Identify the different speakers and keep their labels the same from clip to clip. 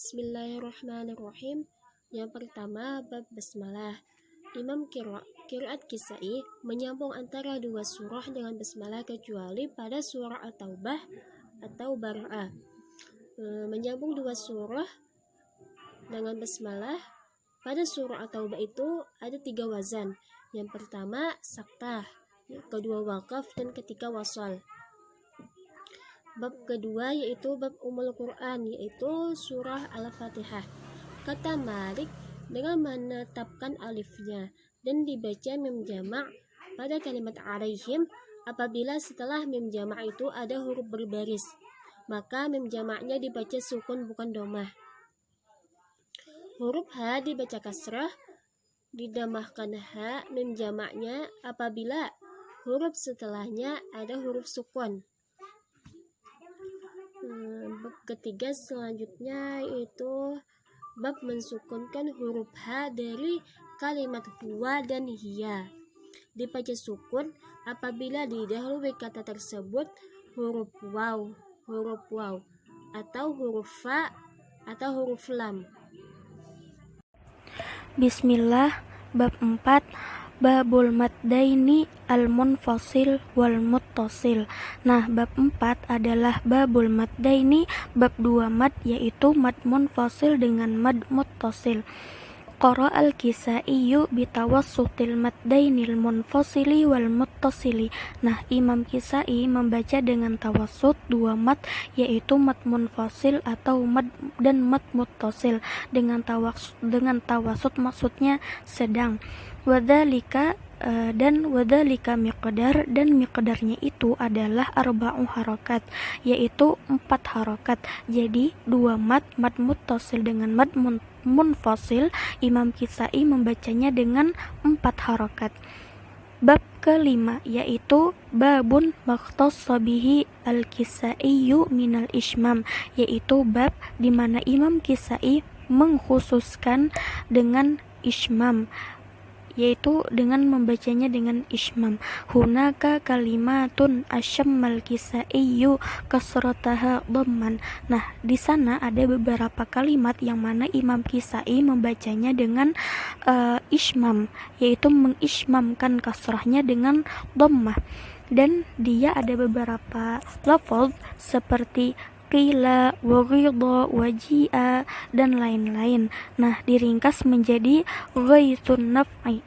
Speaker 1: Bismillahirrahmanirrahim. Yang pertama, bab basmalah. Imam Qiraat Kisai menyambung antara dua surah dengan basmalah kecuali pada surah At-Taubah atau Bara'ah. Menyambung dua surah dengan basmalah pada surah At-Taubah itu ada 3 wazan. Yang pertama saktah, kedua waqaf, dan ketiga wasal. Bab kedua yaitu bab Ummul Quran, yaitu surah Al-Fatihah. Kata Malik, dengan menetapkan alifnya dan dibaca mim jamak pada kalimat alaihim apabila setelah mim jamak itu ada huruf berbaris, maka mim jamaknya dibaca sukun bukan domah. Huruf H dibaca kasrah, didamahkan H mim jamaknya apabila huruf setelahnya ada huruf sukun. Bab ketiga selanjutnya yaitu bab mensukunkan huruf H dari kalimat huwa dan hiya. Dibaca sukun apabila didahului kata tersebut huruf waw atau huruf fa atau huruf lam.
Speaker 2: Bismillah. Bab 4. Babul maddaini al-munfasil wal muttasil. Nah, bab 4 adalah babul maddaini, bab 2 mad, yaitu mad munfasil dengan mad muttasil. Qara al-Kisaiyu bitawassutil maddainil munfasili wal muttasili. Nah, Imam Kisai membaca dengan tawassut 2 mad, yaitu mad munfasil atau mad dan mad muttasil. Dengan tawassut maksudnya sedang. Wadzalika miqdar, dan miqdarnya itu adalah 4 harokat, yaitu 4 harokat. Jadi 2 mad muttasil dengan mad munfasil, Imam Kisai membacanya dengan 4 harokat. Bab kelima yaitu babun makhtassa bihi al-Kisaiyu minal ismam, yaitu bab di mana Imam Kisai mengkhususkan dengan ismam, yaitu dengan membacanya dengan ismam. Hunaka kalimatun asyammal Kisaiyu kasrataha dhamman. Nah, di sana ada beberapa kalimat yang mana Imam Kisai membacanya dengan ismam, yaitu mengismamkan kasrahnya dengan dhammah. Dan dia ada beberapa lafaz seperti qila, waghidha, waji'a, dan lain-lain. Nah, diringkas menjadi ghaitun naf'i.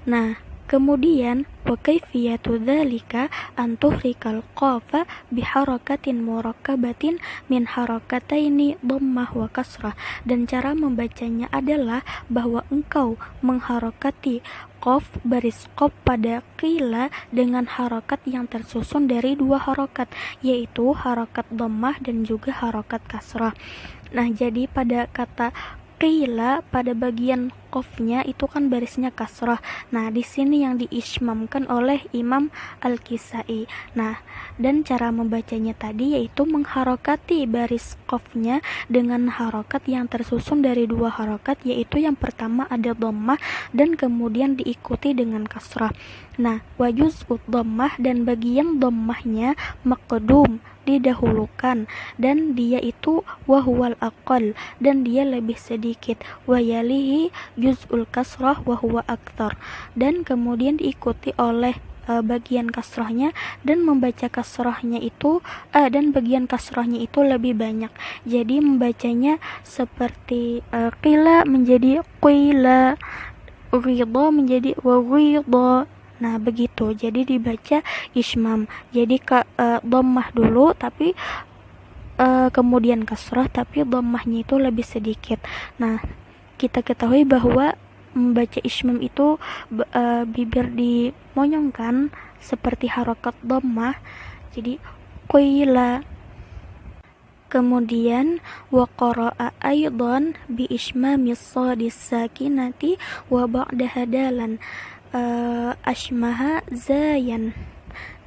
Speaker 2: Nah, kemudian wa kaifiyatu dzalika an tuhrikal qafa biharakatin murakkabatin min harakataini dhammah wa kasrah. Dan cara membacanya adalah bahwa engkau mengharakati qaf, baris qaf pada qila dengan harakat yang tersusun dari 2 harakat, yaitu harakat dhammah dan juga harakat kasrah. Nah, jadi pada kata qila pada bagian qafnya itu kan barisnya kasrah. Nah, di sini yang diismamkan oleh Imam Al-Kisai. Nah, dan cara membacanya tadi yaitu mengharokati baris qafnya dengan harokat yang tersusun dari 2 harokat, yaitu yang pertama ada dhammah dan kemudian diikuti dengan kasrah. Nah, wajuz'ud dhammah, dan bagian dhammahnya maqdum, didahulukan, dan dia itu wahwal aqal, dan dia lebih sedikit, wayalihi juz'ul kasrah wahwa akthar, dan kemudian diikuti oleh bagian kasrahnya, dan membaca kasrahnya itu dan bagian kasrahnya itu lebih banyak. Jadi membacanya seperti qila menjadi qila, ghidha menjadi waghidha. Nah, begitu. Jadi dibaca ismam. Jadi dhammah dulu tapi kemudian kasrah, tapi dhammahnya itu lebih sedikit. Nah, kita ketahui bahwa membaca ismam itu bibir dimonyongkan seperti harokat dhammah. Jadi qila. Kemudian wa qara'a aidan bi ismamis shadis sakinati wa ba'daha dalan ashmaha zayan.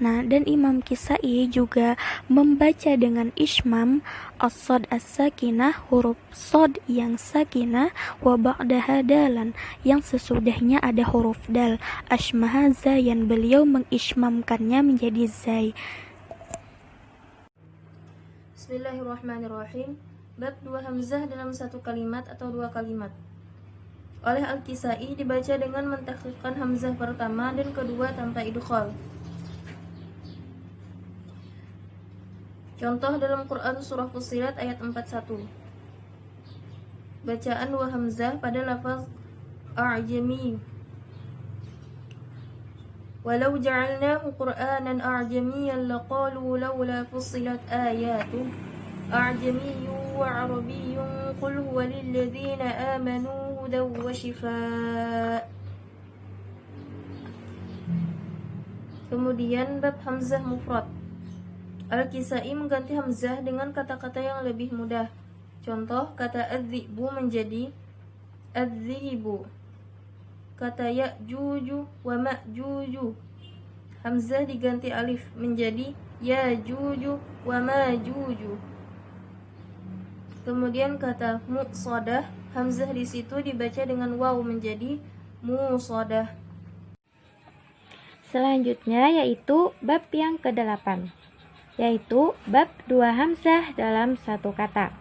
Speaker 2: Nah, dan Imam Kisai juga membaca dengan ismam as-shad as-sakinah, huruf shad yang sakinah, wa ba'daha dalan, yang sesudahnya ada huruf dal. Ashmaha zayan, beliau mengismamkannya menjadi zai.
Speaker 3: Bismillahirrahmanirrahim. Bab dua hamzah dalam satu kalimat atau dua kalimat. Oleh Al-Kisai dibaca dengan mentakhfifkan hamzah pertama dan kedua tanpa idgham. Contoh dalam Quran surah Fussilat ayat 41. Bacaan dua hamzah pada lafaz a'jami. Walau ja'alnahu Qur'anan a'jamiyyan laqalu laula fussilat ayatuh a'jamiyyun wa 'arabiyyun qul huwa lil ladzina amanu hudaw wa shifaa. Kemudian bab hamzah mufrad. Al-Kisai mengganti hamzah dengan kata-kata yang lebih mudah. Contoh, kata adz-dzibu menjadi adz-dzibu. Kata ya'juju wa ma'juju. Hamzah diganti alif menjadi ya'juju wa ma'juju. Kemudian kata muqsadah, hamzah di situ dibaca dengan waw menjadi musadah.
Speaker 2: Selanjutnya yaitu bab yang ke-8, yaitu bab dua hamzah dalam satu kata.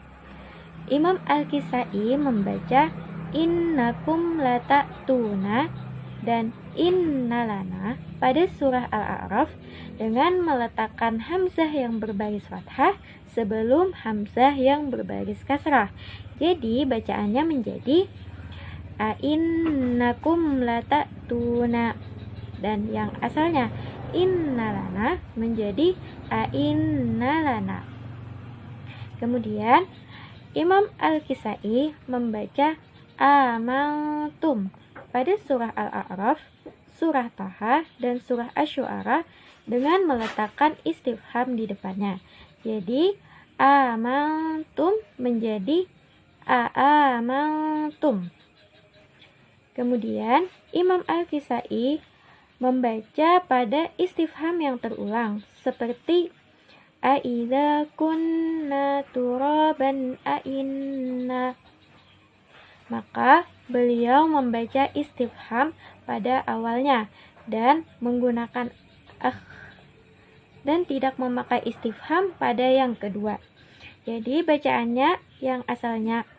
Speaker 2: Imam Al-Kisai membaca innakum lata'tuna dan innalana pada surah Al-A'raf dengan meletakkan hamzah yang berbaris fathah sebelum hamzah yang berbaris kasrah. Jadi bacaannya menjadi innakum lata'tuna, dan yang asalnya innalana menjadi ainnalana. Kemudian Imam Al-Kisai membaca amantum pada surah Al-A'raf, surah Taha, dan surah Asy-Syu'ara dengan meletakkan istifham di depannya. Jadi amantum menjadi aamantum. Kemudian Imam Al-Kisai membaca pada istifham yang terulang seperti Aidza kunna turaban ainna. Maka beliau membaca istifham pada awalnya dan menggunakan dan tidak memakai istifham pada yang kedua. Jadi bacaannya yang asalnya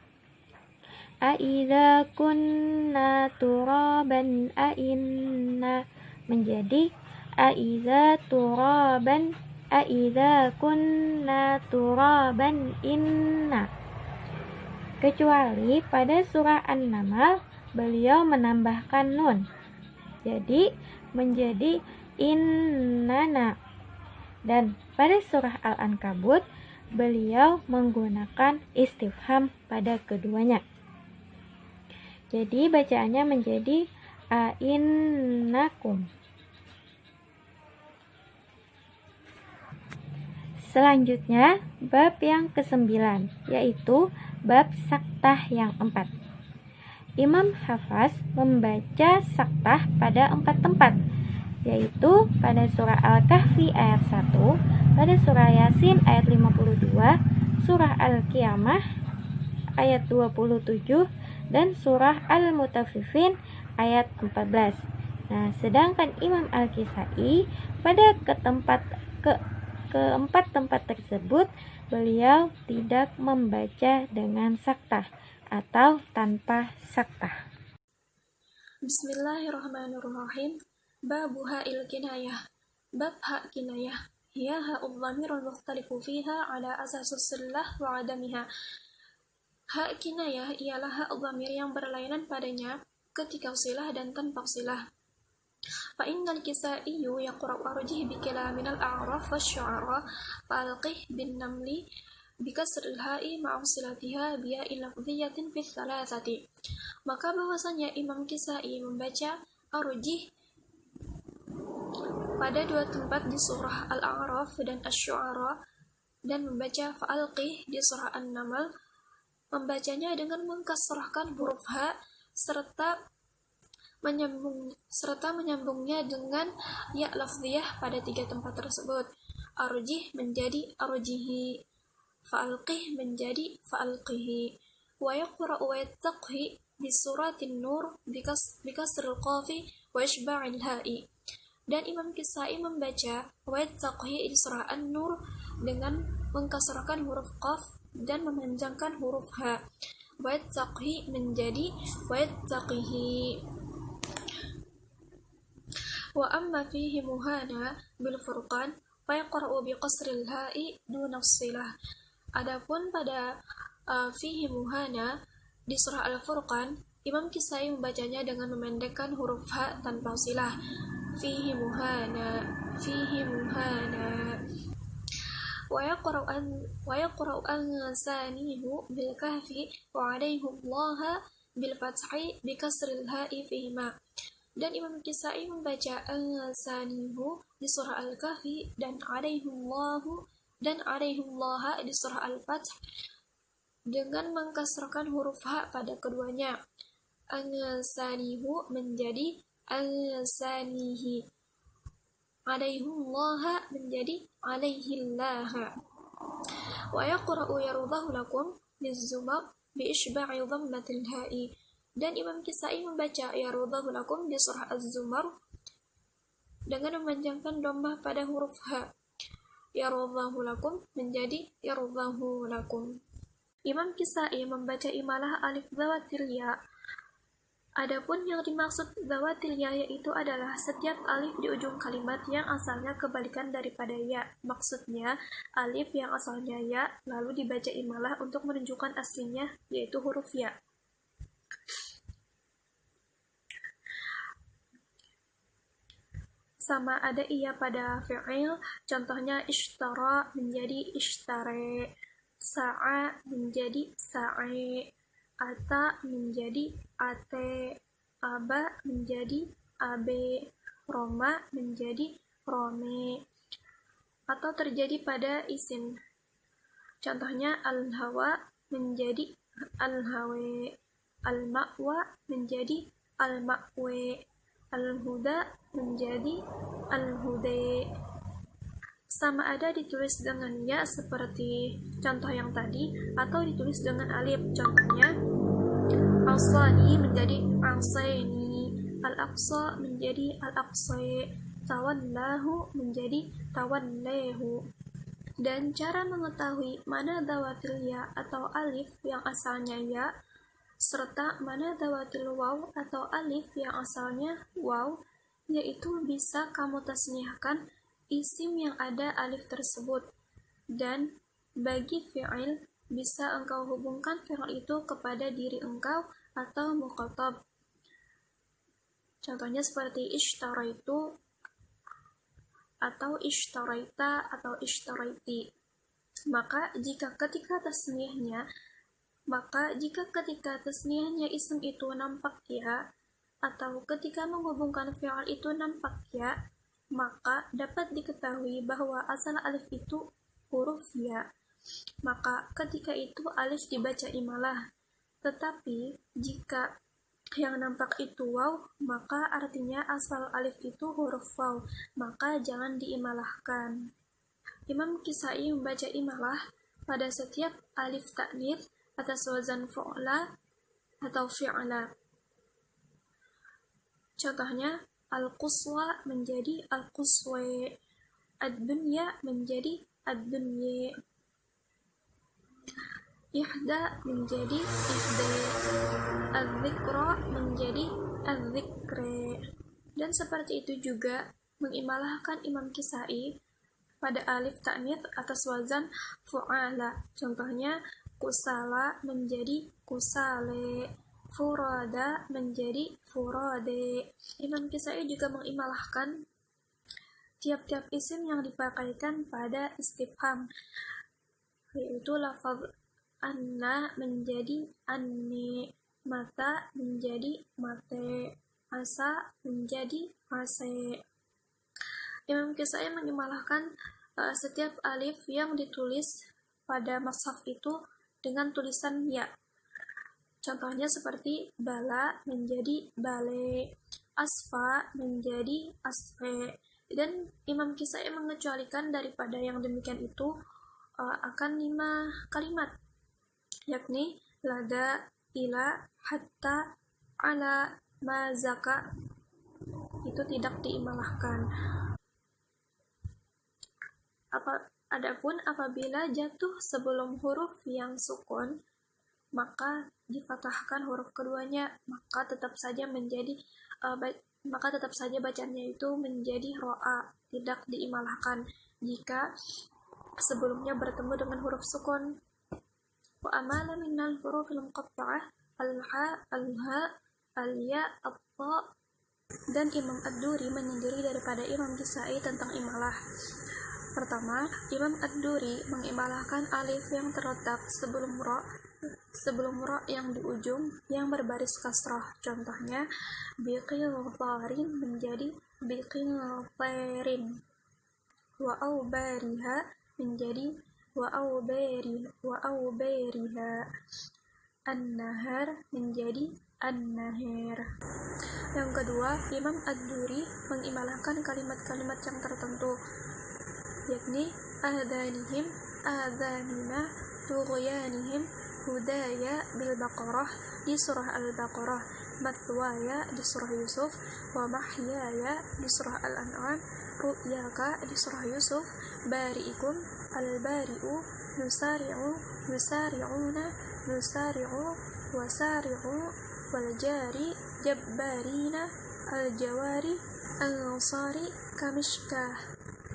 Speaker 2: Aidza kunna turaban ainna menjadi Aidza turaban Aidza kunna turaban inna. Kecuali pada surah An-Naml beliau menambahkan nun. Jadi menjadi innana. Dan pada surah Al-Ankabut beliau menggunakan istifham pada keduanya. Jadi bacaannya menjadi ainnakum. Selanjutnya, bab yang ke-9, yaitu bab saktah yang 4. Imam Hafaz membaca saktah pada 4 tempat, yaitu pada surah Al-Kahfi ayat 1, pada surah Yasin ayat 52, surah Al-Qiyamah ayat 27, dan surah Al-Mutaffifin ayat 14. Nah, sedangkan Imam Al-Kisai pada keempat tempat tersebut beliau tidak membaca dengan saktah atau tanpa saktah.
Speaker 1: Bismillahirrahmanirrahim. Babu ha'il kinayah. Bab ha' kinayah. Hiya ha'ul dhamirul mukhtalifu fiha ala asasus sillah wa adamiha. Ha' kinayah ialah hak dhamir yang berlainan padanya ketika silah dan tanpa silah. فإن الكسائي يقرأ أرجه بكلام الأعراف والشعراء فألقه بالنمل بكسر الهاء مع صلتها بياء لفظية في الثلاثة. Maka bahwasanya Imam Kisai membaca arjih pada dua tempat di surah Al-A'raf dan Asy-Syu'ara, dan membaca fa'alqih di surah An-Naml, membacanya dengan mengkasrahkan huruf ha serta menyambungnya dengan ya lafziyah pada 3 tempat tersebut. Arjih menjadi arjihi, fa'alqih menjadi fa'alqihi. Wa yaqra'u wa yattaqhi bi suratin nur bikasril qafi wa ishba'il ha'i. Dan Imam Kisai membaca wa yattaqhi di surah An-Nur dengan mengkasrahkan huruf qaf
Speaker 4: dan memanjangkan huruf H. Wayattaqi menjadi wayattaqihi. Wa amma fihi muhana bil furqan fayaqra'u bi qasril ha'i duna silah. Adapun pada fihi muhana di surah Al-Furqan, Imam Kisai membacanya dengan memendekkan huruf H tanpa silah. Fihi muhana, fihi muhana. Wa yaqra'u ansanihu bil kahfi wa alaihullaha bil fathi bi kasril ha'i fihima. Dan Imam Kisai membaca ansanihu di surah Al-Kahfi dan alaihullaha di surah Al-Fath dengan mengkasrahkan huruf H pada keduanya. Ansanihu menjadi ansanihi. Alaihullaha menjadi alaihillaha. Wa yaqra'u yardahu lakum bizumar bi isba'i dhammatil ha'i. Dan Imam Kisai membaca yardahu lakum di surah Az-Zumar dengan memanjangkan dhammah pada huruf H. Yardahu lakum menjadi yardahu lakum. Imam Kisai membaca imalah alif dzawatil ya. Adapun yang dimaksud dzawatil ya yaitu adalah setiap alif di ujung kalimat yang asalnya kebalikan daripada ya. Maksudnya, alif yang asalnya ya lalu dibaca imalah untuk menunjukkan aslinya yaitu huruf ya. Sama ada ia pada fi'il, contohnya ishtara menjadi ishtare, sa'a menjadi sa'i, ata menjadi ate, aba menjadi abe, roma menjadi rome, atau terjadi pada isim. Contohnya al-hawa menjadi al-hawe, al-ma'wa menjadi al-ma'we, al-huda menjadi al-hude. Sama ada ditulis dengan ya seperti contoh yang tadi atau ditulis dengan alif. Contohnya asani menjadi asaini, al-aqsa menjadi al-aqsa, tawallahu menjadi tawallahu. Dan cara mengetahui mana dzawatil ya atau alif yang asalnya ya serta mana dzawatil waw atau alif yang asalnya waw, yaitu bisa kamu tasnihkan isim yang ada alif tersebut, dan bagi fi'il bisa engkau hubungkan fi'il itu kepada diri engkau atau mukhatab. Contohnya seperti ishtaraitu atau ishtaraita atau ishtaraiti. Maka jika ketika tasniyahnya isim itu nampak ya, atau ketika menghubungkan fi'il itu nampak ya, maka dapat diketahui bahwa asal alif itu huruf ya. Maka ketika itu alif dibaca imalah. Tetapi jika yang nampak itu waw, maka artinya asal alif itu huruf waw, maka jangan diimalahkan. Imam Kisai membaca imalah pada setiap alif ta'nits atas wazan fu'la atau fi'la. Contohnya, al-quswa menjadi al-quswe, ad-dunya menjadi ad-dunye, ihda menjadi ihde, al-dzikra menjadi al-dzikre. Dan seperti itu juga mengimalahkan Imam Kisai pada alif ta'nits atas wazan fu'ala. Contohnya, kusala menjadi kusale, furada menjadi furade. Imam Kisai juga mengimalahkan tiap-tiap isim yang dipakaikan pada istifham, yaitu lafaz anna menjadi anni, mata menjadi mate, asa menjadi ase. Imam Kisai mengimalahkan setiap alif yang ditulis pada mushaf itu dengan tulisan ya. Contohnya seperti bala menjadi bale, asfa menjadi asfe. Dan Imam Kisai mengecualikan daripada yang demikian itu akan 5 kalimat, yakni lada, ila, hatta, ala, mazaka. Itu tidak diimalahkan. Adapun apabila jatuh sebelum huruf yang sukun, maka difathahkan huruf keduanya, maka tetap saja bacanya itu menjadi ro'a, tidak diimalahkan jika sebelumnya bertemu dengan huruf sukun. Wa amala minnal hurufil muqatta'ah al-ha, al-ha, al-ya, at-ta. Dan Imam Ad-Duri menyendiri daripada Imam Kisai tentang imalah. Pertama, Imam Ad-Duri mengimalahkan alif yang terletak sebelum ro yang di ujung yang berbaris kasrah. Contohnya, biqintarin menjadi biqintarin. Wa aubariha menjadi wa aubariha. An-nahar menjadi an-nahir. Yang kedua, Imam Ad-Duri mengimalahkan kalimat-kalimat yang tertentu, yakni adhanihim, adhanina, tughyanihim, hudaya bil Baqarah di surah Al-Baqarah, mathwaya di surah Yusuf, wa mahyaya di surah Al-An'am, ru'yaka di surah Yusuf, bari'ikum, al-bari'u, nusari'una, nusari'u, wasari'u, wal jari, jabbarina, al-jawari, al-ansari,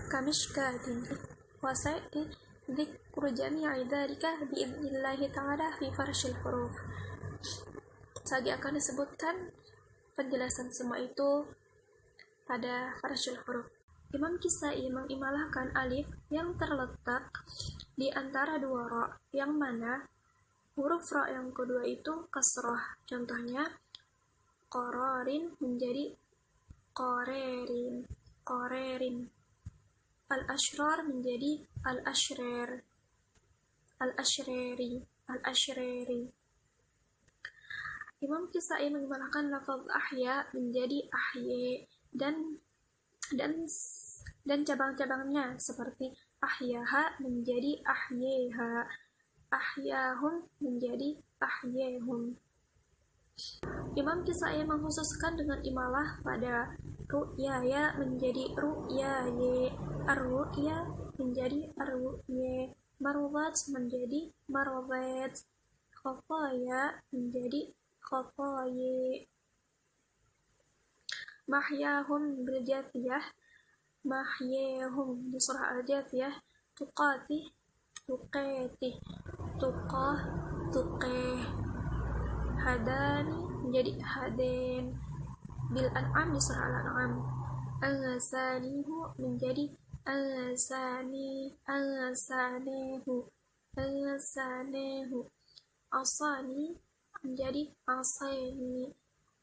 Speaker 4: kamishkatin, wasa'ti dzikru jami'i dzalika biidnillahi ta'ala fi farshil huruf. Lagi akan disebutkan penjelasan semua itu pada farshil huruf. Imam Kisai mengimalahkan alif yang terletak di antara dua ro, yang mana huruf ro yang kedua itu kasrah. Contohnya, qararin menjadi qarerin, qarerin. Al-ashrar menjadi al-ashrir, al-ashriri, al-ashriri. Imam Kisai mengimalahkan lafaz ahya menjadi ahye dan cabang-cabangnya seperti ahyaha menjadi ahyeha, ahyahum menjadi ahyehum. Imam Kisai mengkhususkan dengan imalah pada ru'yaya menjadi ru'yaye, ar-ru'ya menjadi ar-ru'ye, marwat menjadi marwat, khataya menjadi khataye. Mahyahum bil jathiyah, mahyahum di surah Al-Jathiyah, tuqati, tuqati, tuqah, tuqeh. Hadani menjadi haden, bil an'am di surah Al-An'am, al-sanihu menjadi al-sani, al-sanehu, al-sanehu. Asani menjadi asani,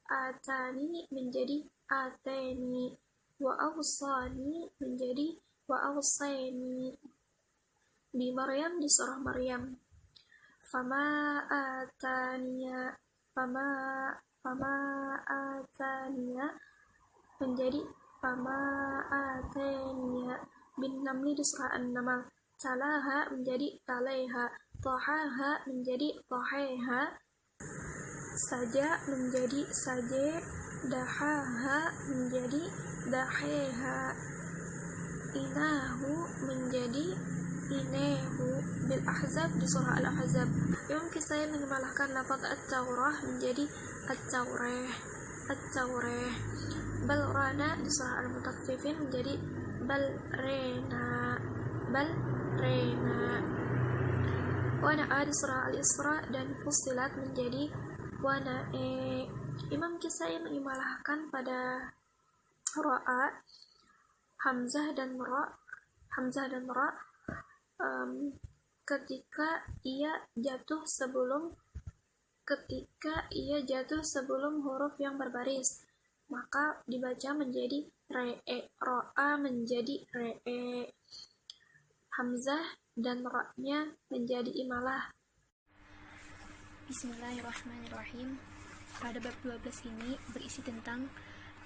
Speaker 4: atani menjadi atani, wa awsani menjadi wa awsani. Di Maryam di surah Maryam, fama ataniya menjadi fama ataniya. Bin Namli di surah An-Naml, talaha menjadi taleha, tahaha menjadi taheha, saja menjadi saje, dahaha menjadi daheha, inahu menjadi inehu. Bil Ahzab di surah Al-Ahzab, Imam Kisai mengimalahkan lafaz at-taurah menjadi at-taureh, at-taureh. Balrana di surah Al-Mutaffifin menjadi balrena, balrena. Wana'a di surah Al-Isra dan Fussilat menjadi wana'e. Imam Kisai mengimalahkan pada ro'a, hamzah dan ra, ketika ia jatuh sebelum huruf yang berbaris, maka dibaca menjadi re'e, ro'a menjadi re'e. Hamzah dan ra-nya menjadi imalah.
Speaker 2: Bismillahirrahmanirrahim. Pada bab 12 ini berisi tentang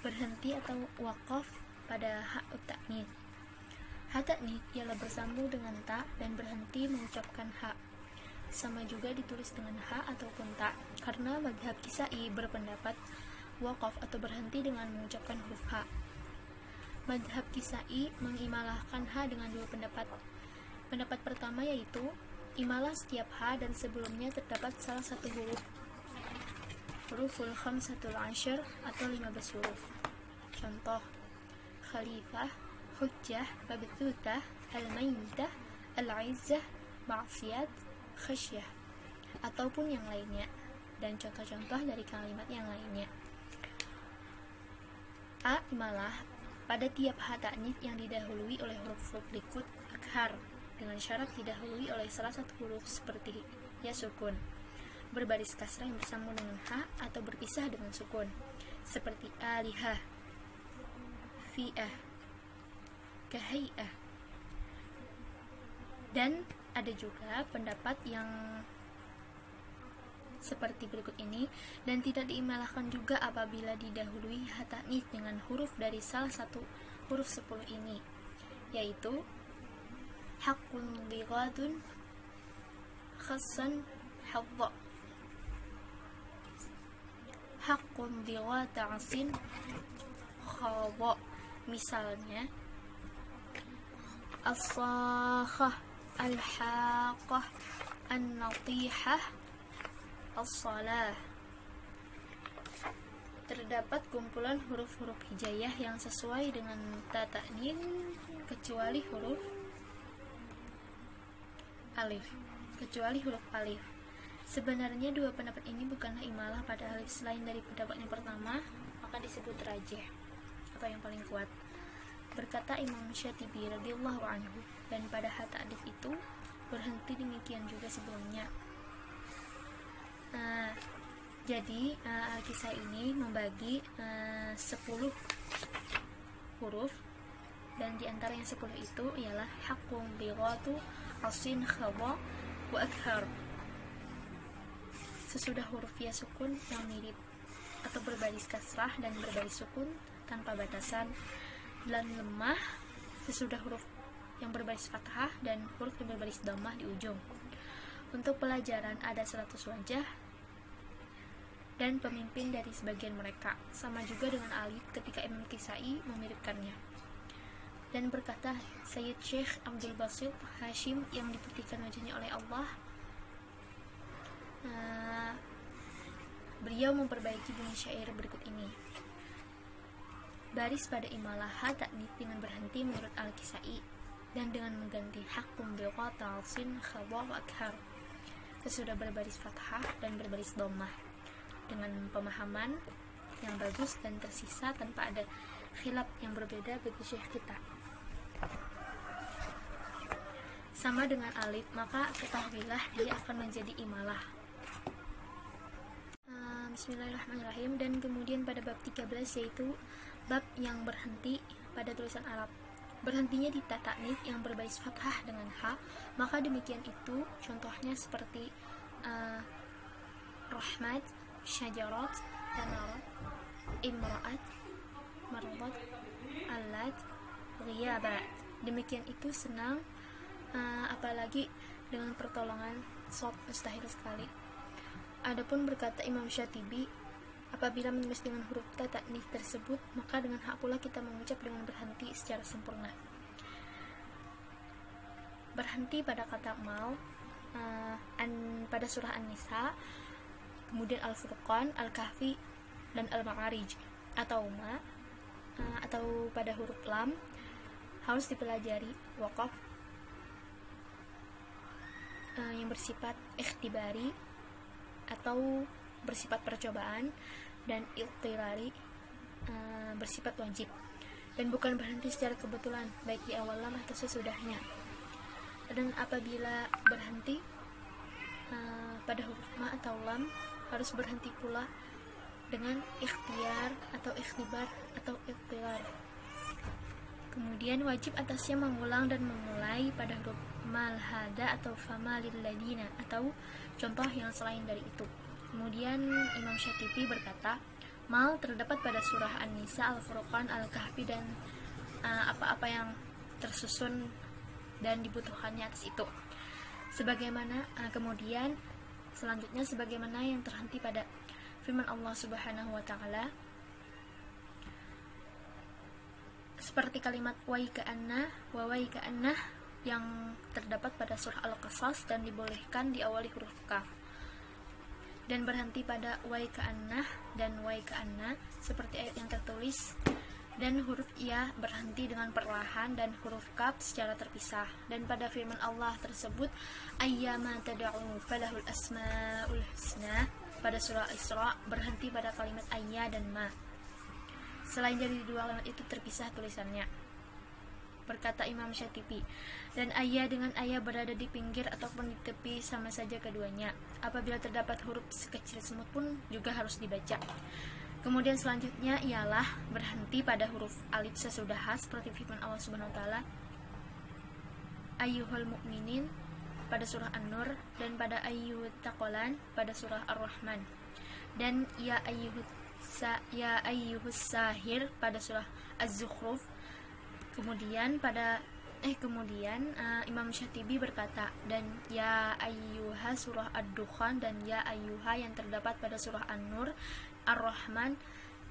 Speaker 2: berhenti atau waqaf pada ha'ut ta'nits. Ha ta'nits ialah bersambung dengan ta dan berhenti mengucapkan ha. Sama juga ditulis dengan ha ataupun ta, karena mazhab Kisai berpendapat waqaf atau berhenti dengan mengucapkan huruf ha. Mazhab Kisai mengimalahkan ha dengan dua pendapat,
Speaker 5: Pendapat pertama yaitu imalah setiap H dan sebelumnya terdapat salah satu huruful khamsatul ashar atau 15 huruf. Contoh: khalifah, hujjah, mabthutah, al-maitah, al-izzah, ma'siyat, khasyah, ataupun yang lainnya. Dan contoh-contoh dari kalimat yang lainnya. A. Imalah pada tiap H ta'nits yang didahului oleh huruf-huruf berikut akhar dengan syarat didahului oleh salah satu huruf seperti ya sukun, berbaris kasrah yang bersambung dengan H atau berpisah dengan sukun seperti alihah, fi'ah, kahai'ah. Dan ada juga pendapat yang seperti berikut ini, dan tidak diimalahkan juga apabila didahului H ta'nits dengan huruf dari salah satu huruf 10 ini, yaitu haqqun lighatun, khassan hadda, haqqun lighata asin khadha. Misalnya as-sakhah, al-haqah, an-natihah, as-salah. Terdapat kumpulan huruf-huruf hijaiyah yang sesuai dengan ta ta'nits kecuali huruf alif. Sebenarnya dua pendapat ini bukanlah imalah pada alif selain dari pendapat yang pertama, maka disebut rajih atau yang paling kuat. Berkata Imam Syatibi radhiyallahu anhu, dan pada H ta'nits itu berhenti demikian juga sebelumnya. Jadi Al-Kisai ini membagi 10 huruf, dan diantara yang 10 itu ialah haqqun bighatu asin khadha wa akhar. Sesudah huruf ya sukun yang mirip atau berbaris kasrah dan berbaris sukun tanpa batasan, dan lemah sesudah huruf yang berbaris fathah dan huruf yang berbaris dhammah di ujung. Untuk pelajaran ada 100 wajah dan pemimpin dari sebagian mereka, sama juga dengan alif ketika Imam Kisai memiripkannya. Dan berkata Sayyid Syekh Abdul Basit Hashim yang diputihkan wajahnya oleh Allah, beliau memperbaiki bunyi syair berikut ini. Baris pada imalah H ta'nits dengan berhenti menurut Al-Kisai dan dengan mengganti haqqun bighata asin khadha wa akhar sesudah berbaris fathah dan berbaris dhammah, dengan pemahaman yang bagus dan tersisa tanpa ada khilaf yang berbeda bagi syekh kita. Sama dengan alif, maka ketahuilah dia akan menjadi imalah. Bismillahirrahmanirrahim. Dan kemudian pada bab 13 yaitu bab yang berhenti pada tulisan Arab. Berhentinya di ta ta'nits yang berbaris fathah dengan H, maka demikian itu contohnya seperti rahmat, syajarat, tanarat, imra'at, maradat, alat, ghiyabat. Demikian itu senang, apalagi dengan pertolongan shad mustahil sekali. Adapun berkata Imam Syatibi, apabila menulis dengan huruf ta ta'nits tersebut, maka dengan hak pula kita mengucap dengan berhenti secara sempurna. Berhenti pada kata mal pada surah An-Nisa, kemudian Al-Furqan, Al-Kahfi, dan Al-Ma'arij, atau ma atau pada huruf lam harus dipelajari waqaf yang bersifat ikhtibari atau bersifat percobaan, dan iltirari bersifat wajib, dan bukan berhenti secara kebetulan baik di awal lam atau sesudahnya. Dan apabila berhenti pada huruf ma atau lam, harus berhenti pula dengan ikhtiar atau ikhtibar atau iltirar. Kemudian wajib atasnya mengulang dan memulai pada huruf malhada atau famalil ladina atau contoh yang selain dari itu. Kemudian Imam Syatibi berkata, mal terdapat pada surah An-Nisa, Al-Furqan, Al-Kahfi, dan apa-apa yang tersusun dan dibutuhkannya atas itu. Sebagaimana kemudian selanjutnya sebagaimana yang terhenti pada firman Allah Subhanahu wa taala seperti kalimat wa ka'anna wa ka'annah yang terdapat pada surah Al-Qasas dan dibolehkan diawali huruf kaf, dan berhenti pada wai ka'annah dan wai ka'anna seperti ayat yang tertulis, dan huruf ya berhenti dengan perlahan dan huruf kaf secara terpisah. Dan pada firman Allah tersebut, ayyama tad'u falahul asmaul husna, pada surah Isra berhenti pada kalimat ayya dan ma. Selain dari dua kalimat itu terpisah tulisannya. Berkata Imam Syatibi, dan ayah dengan ayah berada di pinggir ataupun di tepi sama saja keduanya. Apabila terdapat huruf sekecil semut pun juga harus dibaca. Kemudian selanjutnya ialah berhenti pada huruf alif sesudah seperti firman Allah Subhanahu wa taala, ayyuhal mu'minin pada surah An-Nur, dan pada ayyuhut taqalan pada surah Ar-Rahman, dan ya ayyuhus sahir pada surah Az-Zukhruf. Kemudian Imam Syatibi berkata, dan ya ayyuha surah Ad-Dukhan dan ya ayyuha yang terdapat pada surah An-Nur, Ar-Rahman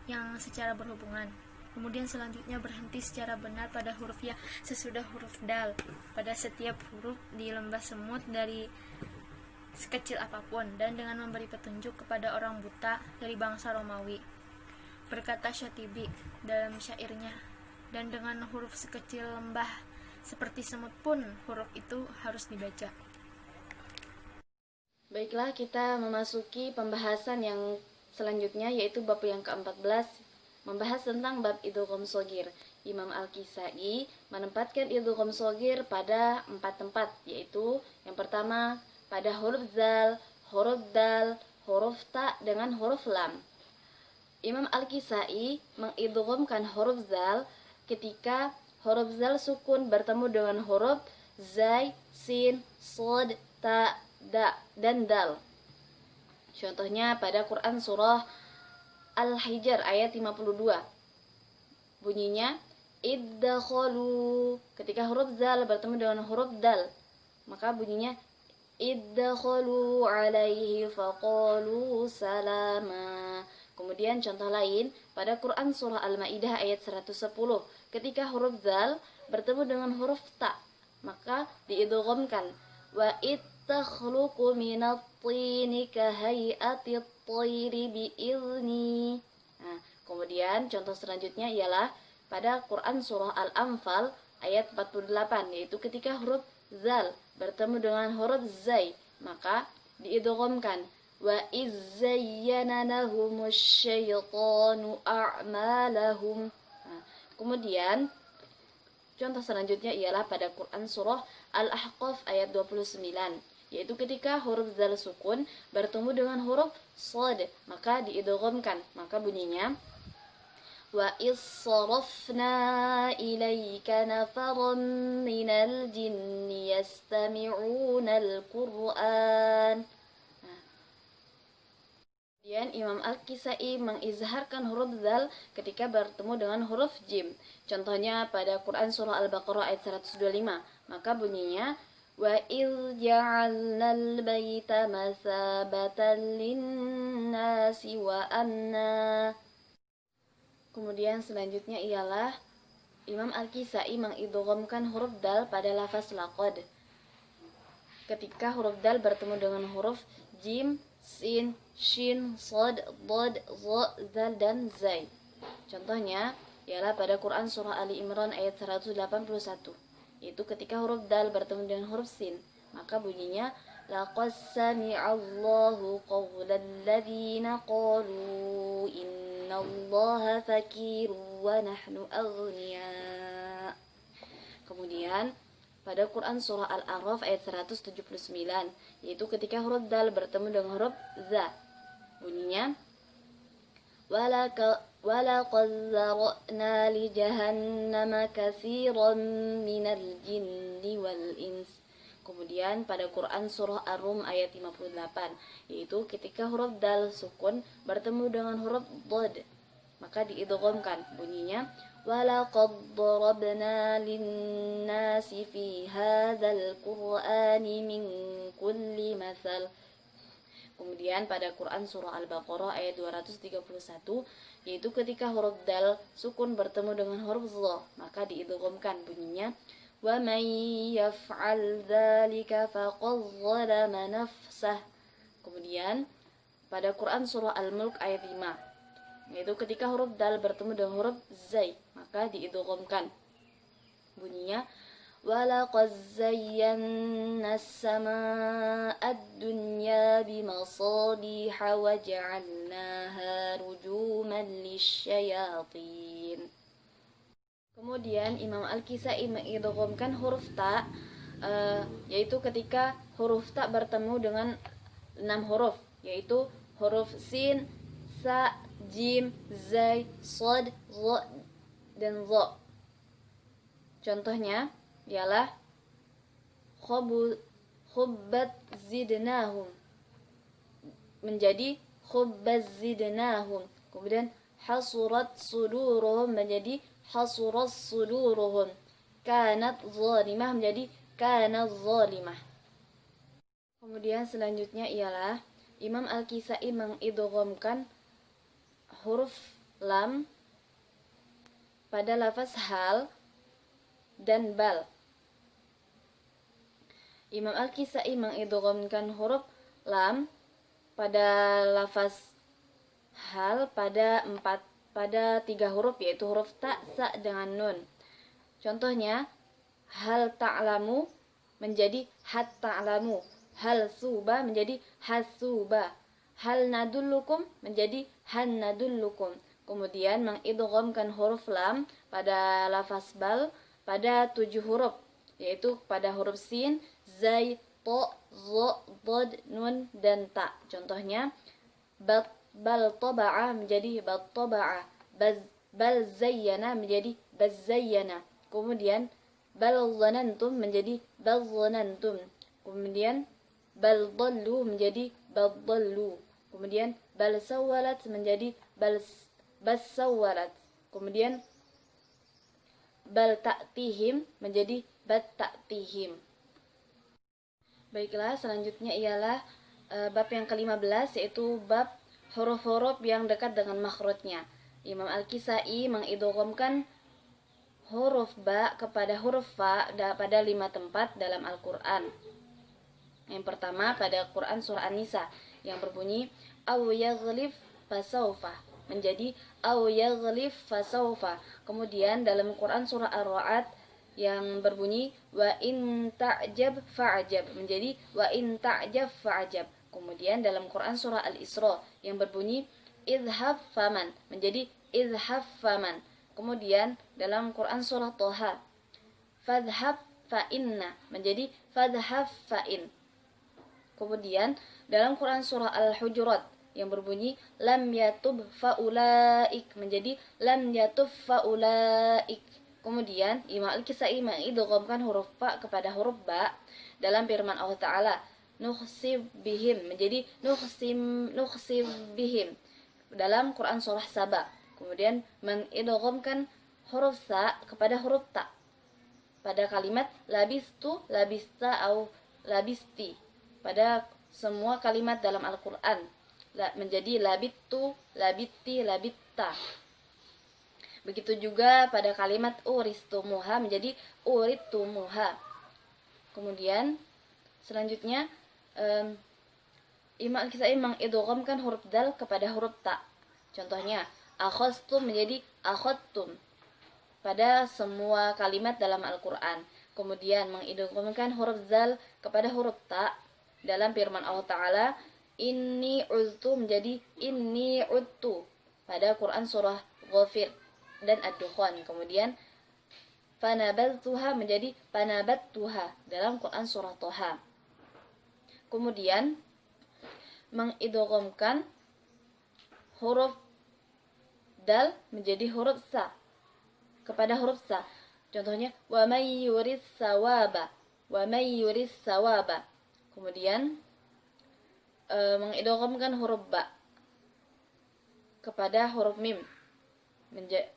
Speaker 5: yang secara berhubungan. Kemudian selanjutnya berhenti secara benar pada huruf ya sesudah huruf dal pada setiap huruf di lembah semut dari sekecil apapun, dan dengan memberi petunjuk kepada orang buta dari bangsa Romawi. Berkata Syatibi dalam syairnya, dan dengan huruf sekecil lembah seperti semut pun huruf itu harus dibaca.
Speaker 6: Baiklah, kita memasuki pembahasan yang selanjutnya, yaitu bab yang ke-14, membahas tentang bab idgham shagir. Imam Al-Kisai menempatkan idgham shagir pada 4 tempat, yaitu yang pertama pada huruf zal, huruf dal, huruf ta dengan huruf lam. Imam Al-Kisai mengidghamkan huruf zal ketika huruf zal sukun bertemu dengan huruf zai, sin, shad, ta, da, dan dal. Contohnya pada Quran surah Al-Hijr ayat 52. Bunyinya iddakhalu. Ketika huruf zal bertemu dengan huruf dal, maka bunyinya iddakhalu alaihi faqalu salama. Kemudian contoh lain pada Quran surah Al-Maidah ayat 110. Ketika huruf zal bertemu dengan huruf ta, maka diidghamkan wa ittakhluqu minat tini kahayati tayri bi'izni. Nah, kemudian contoh selanjutnya ialah pada Quran surah Al-Anfal ayat 48, yaitu ketika huruf zal bertemu dengan huruf zai, maka diidghamkan wa izzayyana lahumus syaitanu a'malahum. Nah, kemudian contoh selanjutnya ialah pada Quran surah Al-Ahqaf ayat 29, yaitu ketika huruf zal sukun bertemu dengan huruf shad, maka diidghamkan, maka bunyinya wa is-sarafna ilaika nafaran minal jinni yastami'unal Qur'an. Kemudian Imam Al-Kisai mengizharkan huruf zal ketika bertemu dengan huruf jim. Contohnya pada Quran surah Al-Baqarah ayat 125, maka bunyinya wa idh ja'alnal baita masabatan linnasi wa amna. Kemudian selanjutnya ialah Imam Al-Kisai mengidghamkan huruf dal pada lafaz laqad ketika huruf dal bertemu dengan huruf jim, sin, shin, shad, dad, za, zal, dan zai. Contohnya ialah pada Quran surah Ali Imran ayat 181, yaitu ketika huruf dal bertemu dengan huruf sin, maka bunyinya laqad sami'allahu qawlal ladzina qalu innallaha fakirun wa nahnu aghniya. Kemudian pada Quran surah Al-A'raf ayat 179, yaitu ketika huruf dal bertemu dengan huruf za, bunyinya walaqad zara'na li jahannama katsiran minal jinni wal ins. Kemudian pada Quran surah Ar-Rum ayat 58, yaitu ketika huruf dal sukun bertemu dengan huruf dad, maka diidghamkan, bunyinya walaqad darabna linnasi fi hadzal qur'ani min kulli mathal. Kemudian pada Quran surah Al-Baqarah ayat 231, yaitu ketika huruf dal sukun bertemu dengan huruf za, maka diidghamkan, bunyinya وَمَنْ يَفْعَلْ ذَلِكَ فَقَدْ ظَلَمَ نَفْسَهُ. Kemudian pada Quran surah Al-Mulk ayat 5, yaitu ketika huruf dal bertemu dengan huruf zai, maka diidghamkan. Bunyinya وَلَقَدْ زَيَّنَّا السَّمَاءَ الدُّنْيَا بِمَصَابِيحَ وَجَعَلْنَاهَا رُجُومًا لِلشَّيَاطِينِ. Kemudian Imam Al-Kisai mengidghamkan huruf ta, yaitu ketika huruf ta bertemu dengan 6 huruf, yaitu huruf sin, sa, jim, zai, shad, dha, dan dha. Contohnya ialah khubbat zidnahum menjadi khubbaz zidnahum. Kemudian hasurat suduruhum menjadi hasuras suduruhum. Kanat zalimah menjadi kanat zalimah. Kemudian selanjutnya ialah Imam Al-Kisai mengidghamkan huruf lam pada lafaz hal dan bal. Imam Al-Kisai mengidghamkan huruf lam pada lafaz hal pada 3 huruf, yaitu huruf ta, sa, dengan nun. Contohnya hal ta'lamu menjadi hat ta'lamu, hal suba menjadi hasuba, hal nadullukum menjadi han nadullukum. Kemudian mengidghamkan huruf lam pada lafaz bal pada 7 huruf, yaitu pada huruf sin, zai, ta, za, dad, nun, dan ta. Contohnya bal taba'a menjadi bal taba'a, bal zayyana menjadi bal zayyana. Kemudian bal zanantum menjadi bal zanantum. Kemudian bal dallu menjadi bal dallu. Kemudian bal sawalat menjadi bal sawalat. Kemudian bal ta'tihim menjadi bat ta'tihim. Baiklah, selanjutnya ialah bab yang ke-15, yaitu bab huruf-huruf yang dekat dengan makhrajnya. Imam Al-Kisai mengidghamkan huruf ba kepada huruf fa pada 5 tempat dalam Al-Qur'an. Yang pertama pada Quran surah An-Nisa yang berbunyi aw yaghlif fasawfa menjadi aw yaghlif fasawfa. Kemudian dalam Quran surah Ar-Ra'd yang berbunyi wa in ta'jab fa'jab menjadi wa in ta'jab fa'jab. Kemudian dalam Quran surah Al-Isra yang berbunyi idhhab faman menjadi idhhab faman. Kemudian dalam Quran surah Thaha fadhhab fa'inna menjadi fadhhab fa'in. Kemudian dalam Quran surah Al-Hujurat yang berbunyi lam yatub faulaik menjadi lam yatub faulaik. Kemudian Imam Al-Kisai mengidghamkan huruf fa kepada huruf ba dalam firman Allah Ta'ala nukhsib bihim menjadi nukhsib bihim dalam Quran surah Saba. Kemudian mengidghamkan huruf sa kepada huruf ta pada kalimat labistu, labista, au labisti pada semua kalimat dalam Al-Quran menjadi labittu, labitti, labitta. Begitu juga pada kalimat uristumuha menjadi uritumuha. Kemudian selanjutnya Imam Al-Kisai mengidghamkan huruf dal kepada huruf ta. Contohnya akhastum menjadi akhadtum pada semua kalimat dalam Al-Quran. Kemudian mengidghamkan huruf zal kepada huruf ta dalam firman Allah Ta'ala inni uztu menjadi inni udtu pada Quran surah Ghafir dan Ad-Dukhan. Kemudian fanabadtuha menjadi fanabattuha dalam Quran surah Thaha. Kemudian mengidghamkan huruf dal menjadi huruf sa kepada huruf sa. Contohnya wa may yuris sawaba, wa may yuris sawaba. Kemudian mengidghamkan huruf ba kepada huruf mim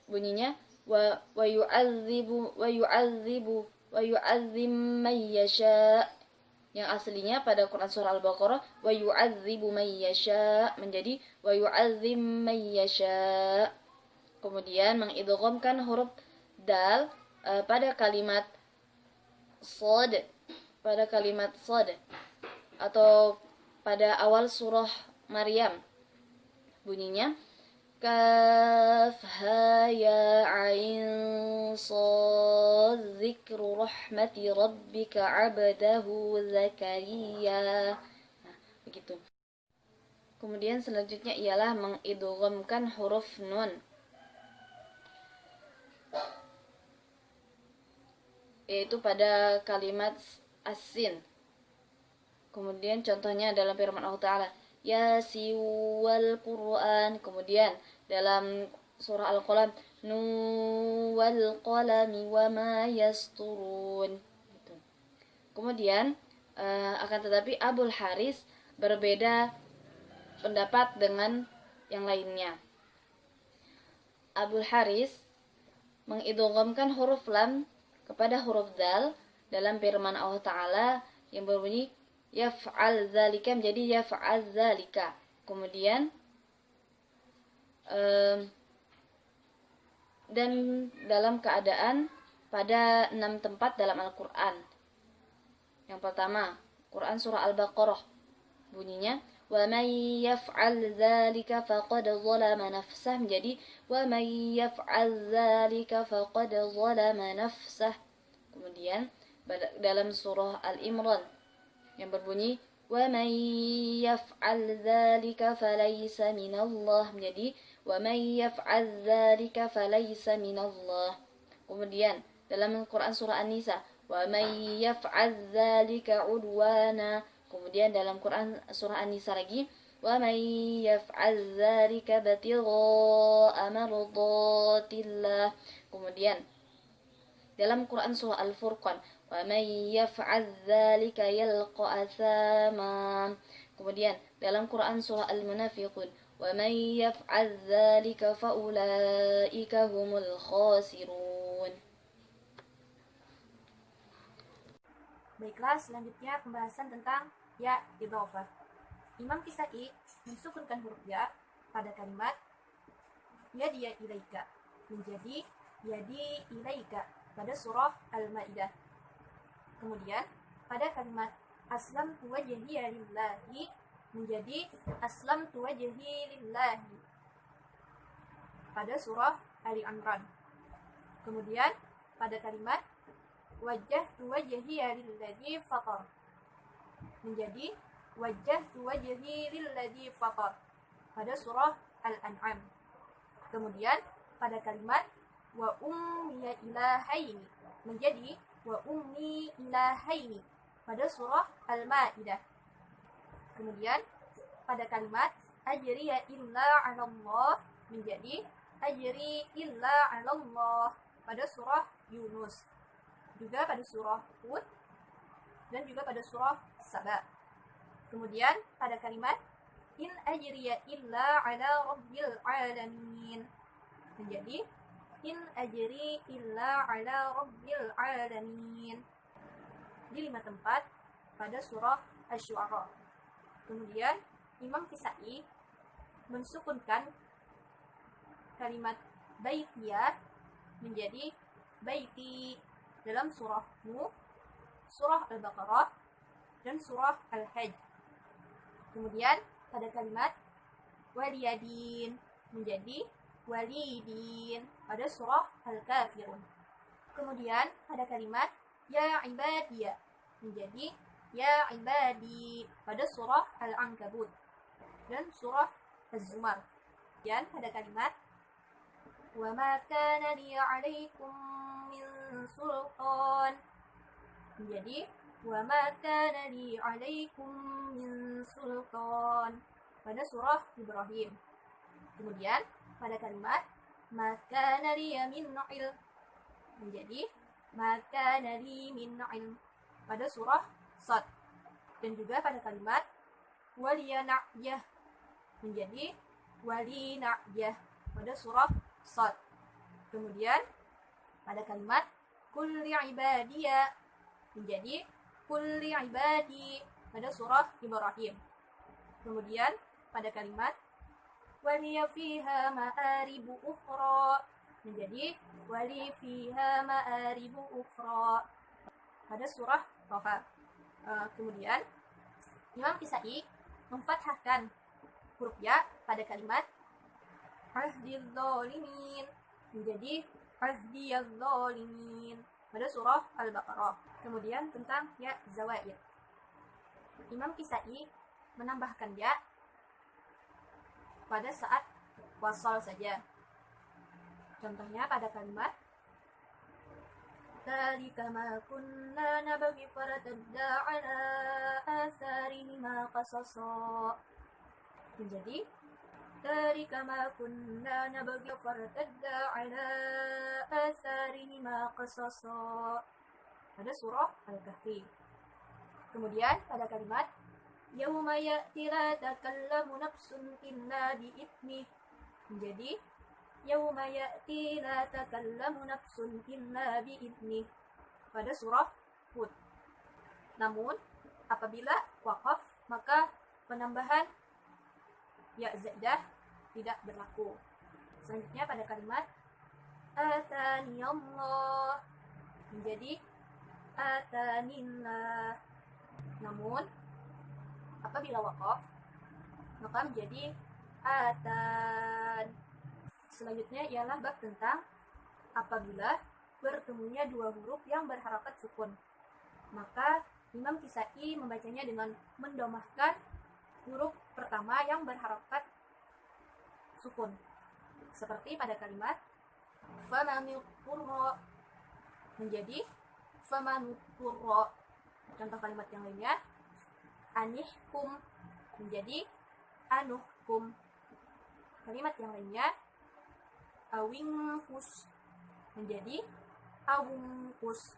Speaker 6: bunyinya wa yu'adzibu may yasha, yang aslinya pada Quran surah Al-Baqarah wa yu'adzibu may yasha menjadi wa yu'adzim may yasha. Kemudian mengidghamkan huruf dal pada kalimat Shad, pada kalimat shad, atau pada awal surah Maryam bunyinya kaf ha ya ain shad dzikru rahmati rabbika 'abdahu Zakaria. Nah, begitu. Kemudian selanjutnya ialah mengidghamkan huruf nun, yaitu pada kalimat as-sin. Kemudian contohnya dalam firman Allah Ta'ala Yasin wal Qur'an. Kemudian dalam surah Al-Qalam Nun wal qalami wa ma yasturun. Gitu. Kemudian akan tetapi Abul Haris berbeda pendapat dengan yang lainnya. Abul Haris mengidghamkan huruf lam kepada huruf dal dalam firman Allah Ta'ala yang berbunyi yaf'al zalika menjadi yaf'al zalika. Kemudian dan dalam keadaan pada 6 tempat dalam Al-Quran. Yang pertama, Quran surah Al-Baqarah bunyinya wa may yaf'al dzalika faqad zalama nafsah menjadi wa may yaf'al dzalika faqad zalama nafsah. Kemudian dalam surah Al-Imran yang berbunyi wa may yaf'al dzalika falaysa minallah menjadi wa may yaf'al dzalika falaysa minallah. Kemudian dalam Quran surah An-Nisa wa may yaf'al dzalika udwana. Kemudian dalam Quran surah An-Nisa lagi wa may yaf'al dzalika batigha'a mardatillah. Kemudian dalam Quran surah Al-Furqan wa may yaf'al dzalika yalqa athama. Kemudian dalam Quran surah Al-Munafiqun wa may yaf'al dzalika faulaika humul khasirun.
Speaker 3: Baiklah, selanjutnya pembahasan tentang ya idhofah. Imam Kisai mensukunkan huruf ya pada kalimat yadiya ilaika menjadi yadi ilaika pada surah Al-Maidah. Kemudian pada kalimat aslamtu wajhiya lillahi menjadi aslamtu wajhi lillahi pada surah Ali Imran. Kemudian pada kalimat wajjahtu wajhiya lilladzi fatar menjadi wajjahtu wajhi lilladzi fatar pada surah Al-An'am. Kemudian pada kalimat wa ummi ilahaini menjadi wa ummi ilahaini pada surah Al-Maidah. Kemudian pada kalimat ajriya illa 'ala Allah menjadi ajri illa 'ala Allah pada surah Yunus. Juga pada surah Hud dan juga pada surah Saba. Kemudian pada kalimat in ajriya illa 'ala rabbil 'alamin menjadi in ajri illa 'ala rabbil 'alamin di 5 tempat pada surah Asy-Syu'ara. Kemudian Imam Kisai mensukunkan kalimat baitiyah menjadi baiti dalam surah Nuh, surah Al-Baqarah, dan surah Al-Hajj. Kemudian pada kalimat waliyadin menjadi walidin pada surah Al-Kafirun. Kemudian pada kalimat ya ibadiyah menjadi ya ibadi pada surah Al-Ankabut dan surah Az-Zumar. Dan pada kalimat wa ma kana li 'alaikum min sultan menjadi wa ma kana li 'alaikum min sultan pada surah Ibrahim. Kemudian pada kalimat ma kana li min ilm menjadi ma kana li min ilm pada surah Sad. Dan juga pada kalimat waliyana'yah menjadi walina'yah pada surah Sad. Kemudian pada kalimat kulli ibadiyya menjadi kulli ibadi pada surah Ibrahim. Kemudian pada kalimat waliya fiha ma'aribu ukhra menjadi wali fiha ma'aribu ukhra pada surah Toha. Kemudian Imam Kisai memfathahkan huruf ya pada kalimat ahdil zalimin menjadi ahdiyaz zalimin pada surah Al-Baqarah. Kemudian tentang ya zawaid, Imam Kisai menambahkan ya pada saat wasal saja. Contohnya pada kalimat Dzalika ma kunna nabghi faratadda ala atharihima qasasa. Menjadi Dzalika ma kunna nabghi faratadda ala atharihima qasasa pada surah Al-Kahfi. Kemudian pada kalimat Yauma ya'ti la takallamu nafsun illa bi'idnih menjadi Yauma ya'ti la takallamu nafsun illa bi'idnih pada surah Hud. Namun apabila waqaf maka penambahan ya zaidah tidak berlaku. Selanjutnya pada kalimat Atani Allah menjadi Atanillah. Namun apabila waqaf maka menjadi atan. Selanjutnya ialah bab tentang apabila bertemunya dua huruf yang berharakat sukun. Maka Imam Kisai membacanya dengan mendomahkan huruf pertama yang berharakat sukun. Seperti pada kalimat famanutturra menjadi famanutturra. Contoh kalimat yang lainnya anihkum menjadi anuhkum. Kalimat yang lainnya awingkus menjadi awungkus.